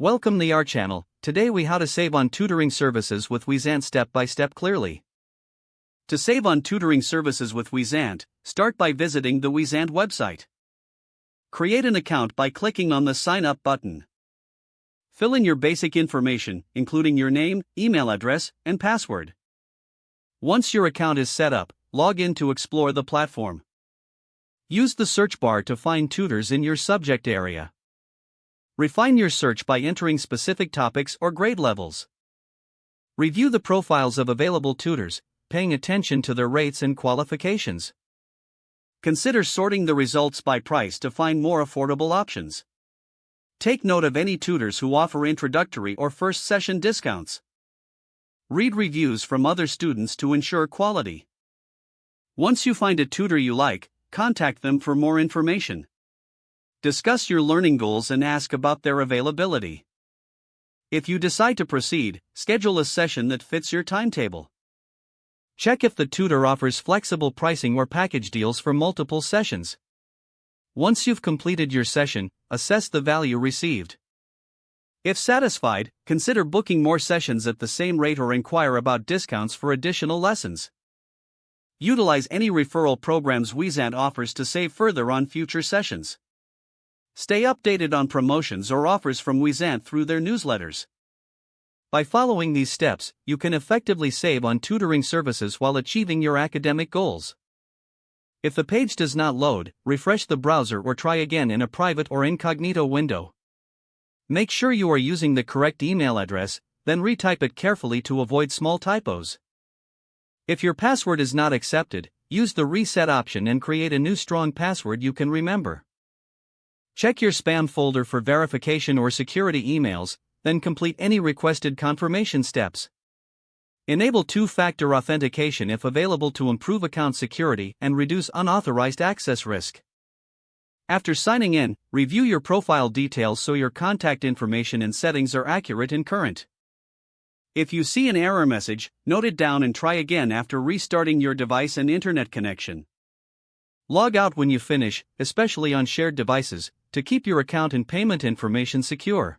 Welcome to our channel. Today we how to save on tutoring services with Wyzant step by step clearly. To save on tutoring services with Wyzant, start by visiting the Wyzant website. Create an account by clicking on the sign up button. Fill in your basic information, including your name, email address, and password. Once your account is set up, log in to explore the platform. Use the search bar to find tutors in your subject area. Refine your search by entering specific topics or grade levels. Review the profiles of available tutors, paying attention to their rates and qualifications. Consider sorting the results by price to find more affordable options. Take note of any tutors who offer introductory or first session discounts. Read reviews from other students to ensure quality. Once you find a tutor you like, contact them for more information. Discuss your learning goals and ask about their availability. If you decide to proceed, schedule a session that fits your timetable. Check if the tutor offers flexible pricing or package deals for multiple sessions. Once you've completed your session, assess the value received. If satisfied, consider booking more sessions at the same rate or inquire about discounts for additional lessons. Utilize any referral programs Wyzant offers to save further on future sessions. Stay updated on promotions or offers from Wyzant through their newsletters. By following these steps, you can effectively save on tutoring services while achieving your academic goals. If the page does not load, refresh the browser or try again in a private or incognito window. Make sure you are using the correct email address, then retype it carefully to avoid small typos. If your password is not accepted, use the reset option and create a new strong password you can remember. Check your spam folder for verification or security emails, then complete any requested confirmation steps. Enable two-factor authentication if available to improve account security and reduce unauthorized access risk. After signing in, review your profile details so your contact information and settings are accurate and current. If you see an error message, note it down and try again after restarting your device and internet connection. Log out when you finish, especially on shared devices, to keep your account and payment information secure.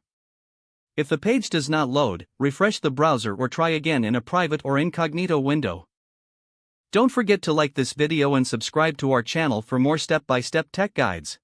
If the page does not load, refresh the browser or try again in a private or incognito window. Don't forget to like this video and subscribe to our channel for more step-by-step tech guides.